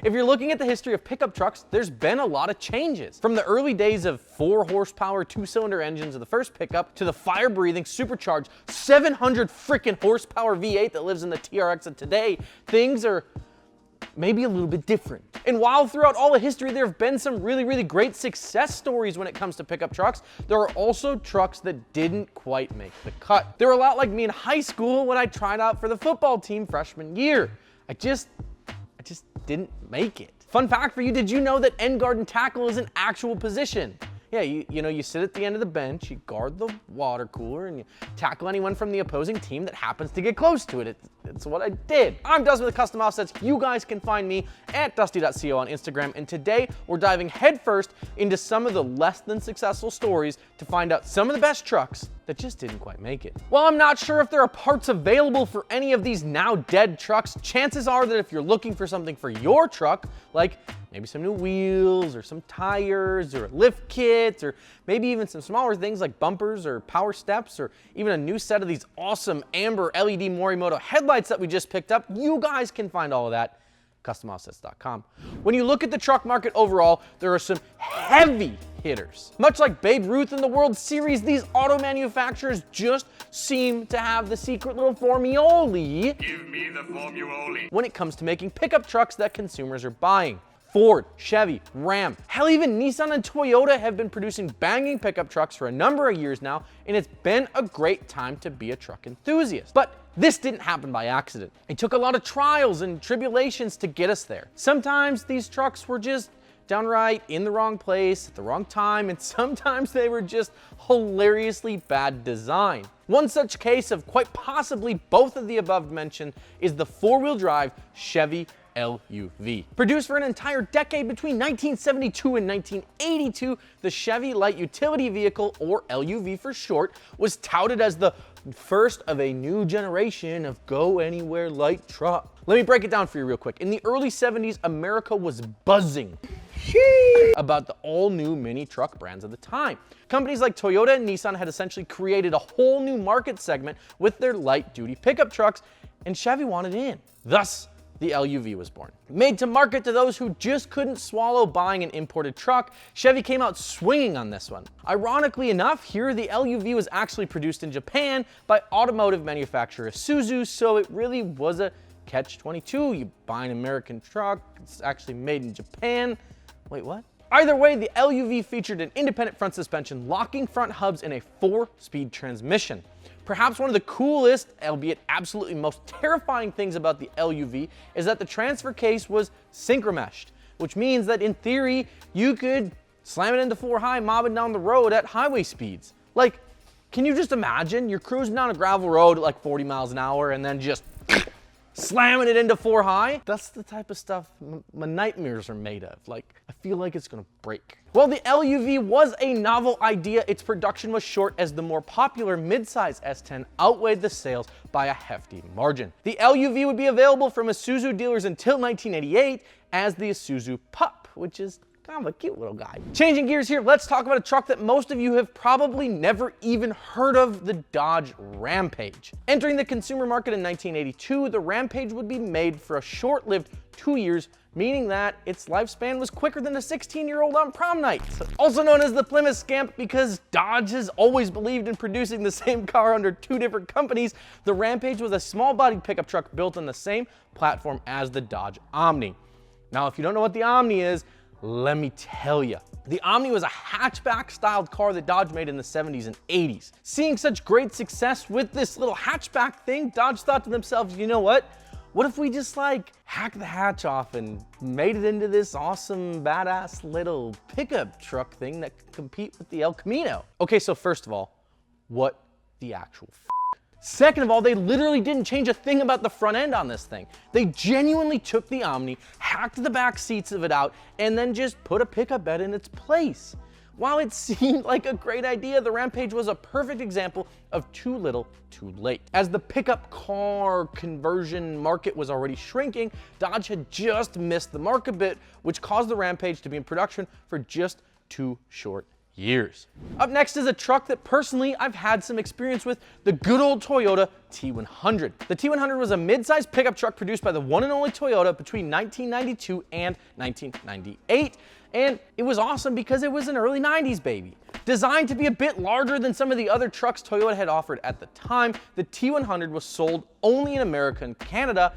If you're looking at the history of pickup trucks, there's been a lot of changes. From the early days of 4 horsepower, 2-cylinder engines of the first pickup to the fire-breathing, supercharged, 700 freaking horsepower V8 that lives in the TRX of today, things are maybe a little bit different. And while throughout all of history there have been some really great success stories when it comes to pickup trucks, there are also trucks that didn't quite make the cut. They were a lot like me in high school when I tried out for the football team freshman year. I just didn't make it. Fun fact for you, did you know that end guard and tackle is an actual position? Yeah, you know, you sit at the end of the bench, you guard the water cooler, and you tackle anyone from the opposing team that happens to get close to it. It's what I did. I'm Dusty with Custom Offsets. You guys can find me at dusty.co on Instagram, and today we're diving headfirst into some of the less than successful stories to find out some of the best trucks that just didn't quite make it. While I'm not sure if there are parts available for any of these now dead trucks, chances are that if you're looking for something for your truck, like maybe some new wheels or some tires or lift kits or maybe even some smaller things like bumpers or power steps or even a new set of these awesome amber LED Morimoto headlights that we just picked up, you guys can find all of that customoffsets.com. When you look at the truck market overall, there are some heavy hitters. Much like Babe Ruth in the World Series, these auto manufacturers just seem to have the secret little formioli. Give me the formioli. When it comes to making pickup trucks that consumers are buying. Ford, Chevy, Ram, hell even Nissan and Toyota have been producing banging pickup trucks for a number of years now, and it's been a great time to be a truck enthusiast. But this didn't happen by accident. It took a lot of trials and tribulations to get us there. Sometimes these trucks were just downright in the wrong place at the wrong time, and sometimes they were just hilariously bad design. One such case of quite possibly both of the above mentioned is the 4-wheel-drive Chevy LUV. Produced for an entire decade between 1972 and 1982, the Chevy Light Utility Vehicle, or LUV for short, was touted as the first of a new generation of go-anywhere light truck. Let me break it down for you real quick. In the early 70s, America was buzzing about the all-new mini truck brands of the time. Companies like Toyota and Nissan had essentially created a whole new market segment with their light-duty pickup trucks, and Chevy wanted in. Thus, the LUV was born. Made to market to those who just couldn't swallow buying an imported truck, Chevy came out swinging on this one. Ironically enough, here the LUV was actually produced in Japan by automotive manufacturer Isuzu, so it really was a catch-22. You buy an American truck, it's actually made in Japan. Wait, what? Either way, the LUV featured an independent front suspension, locking front hubs, and a 4-speed transmission. Perhaps one of the coolest, albeit absolutely most terrifying things about the LUV is that the transfer case was synchro-meshed, which means that in theory, you could slam it into 4-high, mobbing down the road at highway speeds. Like, can you just imagine? You're cruising down a gravel road at like 40 miles an hour and then just slamming it into 4-high? That's the type of stuff my nightmares are made of. Like, I feel like it's gonna break. While the LUV was a novel idea, its production was short as the more popular midsize S10 outweighed the sales by a hefty margin. The LUV would be available from Isuzu dealers until 1988 as the Isuzu Pup, which is kind of a cute little guy. Changing gears here, let's talk about a truck that most of you have probably never even heard of, the Dodge Rampage. Entering the consumer market in 1982, the Rampage would be made for a short-lived 2 years, meaning that its lifespan was quicker than a 16-year-old on prom night. Also known as the Plymouth Scamp because Dodge has always believed in producing the same car under 2 different companies, the Rampage was a small-bodied pickup truck built on the same platform as the Dodge Omni. Now, if you don't know what the Omni is, let me tell you. The Omni was a hatchback-styled car that Dodge made in the 70s and 80s. Seeing such great success with this little hatchback thing, Dodge thought to themselves, you know what? What if we just like hacked the hatch off and made it into this awesome, badass little pickup truck thing that could compete with the El Camino? Okay, so first of all, what the actual f? Second of all, they literally didn't change a thing about the front end on this thing. They genuinely took the Omni, hacked the back seats of it out, and then just put a pickup bed in its place. While it seemed like a great idea, the Rampage was a perfect example of too little, too late. As the pickup car conversion market was already shrinking, Dodge had just missed the mark a bit, which caused the Rampage to be in production for just 2 short years. Up next is a truck that personally I've had some experience with, the good old Toyota T100. The T100 was a mid-sized pickup truck produced by the one and only Toyota between 1992 and 1998. And it was awesome because it was an early 90s baby. Designed to be a bit larger than some of the other trucks Toyota had offered at the time, the T100 was sold only in America and Canada.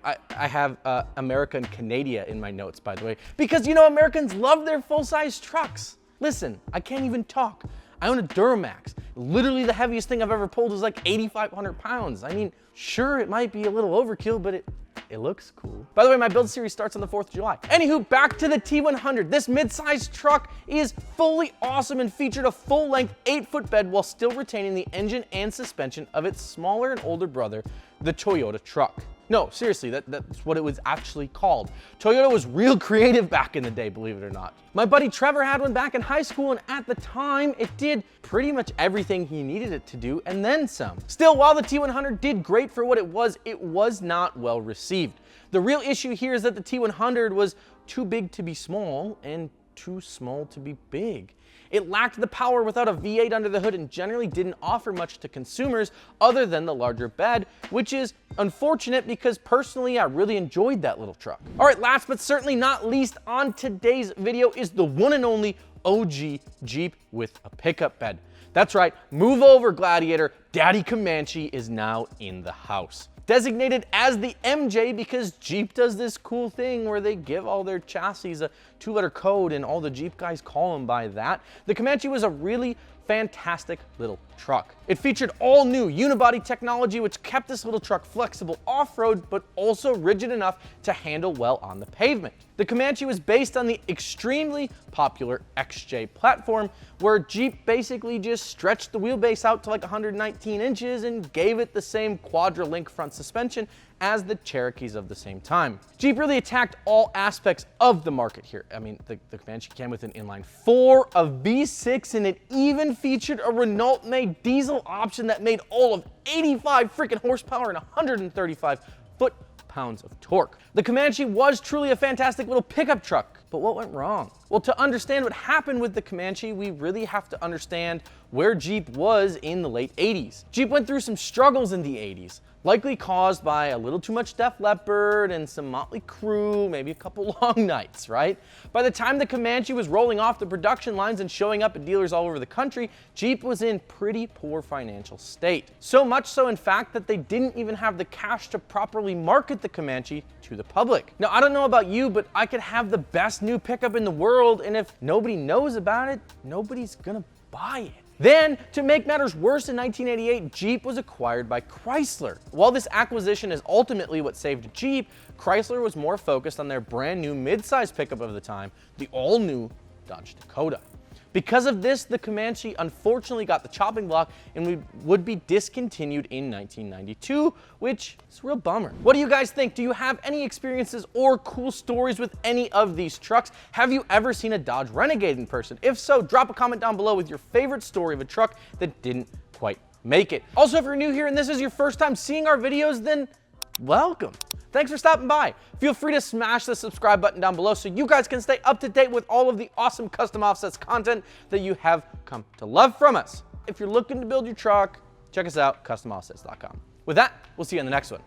I have America and Canada in my notes, by the way, because you know Americans love their full-size trucks. Listen, I can't even talk. I own a Duramax. Literally the heaviest thing I've ever pulled is like 8,500 pounds. I mean, sure, it might be a little overkill, but it looks cool. By the way, my build series starts on the 4th of July. Anywho, back to the T100. This mid-sized truck is fully awesome and featured a full-length 8-foot bed while still retaining the engine and suspension of its smaller and older brother, the Toyota truck. No, seriously, that's what it was actually called. Toyota was real creative back in the day, believe it or not. My buddy Trevor had one back in high school, and at the time, it did pretty much everything he needed it to do, and then some. Still, while the T100 did great for what it was not well received. The real issue here is that the T100 was too big to be small and too small to be big. It lacked the power without a V8 under the hood and generally didn't offer much to consumers other than the larger bed, which is unfortunate because personally I really enjoyed that little truck. All right, last but certainly not least on today's video is the one and only OG Jeep with a pickup bed. That's right, move over Gladiator, Daddy Comanche is now in the house. Designated as the MJ because Jeep does this cool thing where they give all their chassis a 2-letter code and all the Jeep guys call them by that. The Comanche was a really fantastic little truck. It featured all new unibody technology which kept this little truck flexible off-road but also rigid enough to handle well on the pavement. The Comanche was based on the extremely popular XJ platform where Jeep basically just stretched the wheelbase out to like 119 inches and gave it the same quadra-link front suspension as the Cherokees of the same time. Jeep really attacked all aspects of the market here. I mean, the Comanche came with an inline 4, a V6, and it even featured a Renault-made diesel option that made all of 85 freaking horsepower and 135 foot-pounds of torque. The Comanche was truly a fantastic little pickup truck, but what went wrong? Well, to understand what happened with the Comanche, we really have to understand where Jeep was in the late 80s. Jeep went through some struggles in the 80s, likely caused by a little too much Def Leppard and some Motley Crue, maybe a couple long nights, right? By the time the Comanche was rolling off the production lines and showing up at dealers all over the country, Jeep was in pretty poor financial state. So much so, in fact, that they didn't even have the cash to properly market the Comanche to the public. Now, I don't know about you, but I could have the best new pickup in the world, and if nobody knows about it, nobody's gonna buy it. Then, to make matters worse, in 1988, Jeep was acquired by Chrysler. While this acquisition is ultimately what saved Jeep, Chrysler was more focused on their brand new mid-size pickup of the time, the all-new Dodge Dakota. Because of this, the Comanche unfortunately got the chopping block and would be discontinued in 1992, which is a real bummer. What do you guys think? Do you have any experiences or cool stories with any of these trucks? Have you ever seen a Dodge Renegade in person? If so, drop a comment down below with your favorite story of a truck that didn't quite make it. Also, if you're new here and this is your first time seeing our videos, then welcome. Thanks for stopping by. Feel free to smash the subscribe button down below so you guys can stay up to date with all of the awesome custom offsets content that you have come to love from us. If you're looking to build your truck, check us out, customoffsets.com. With that, we'll see you in the next one.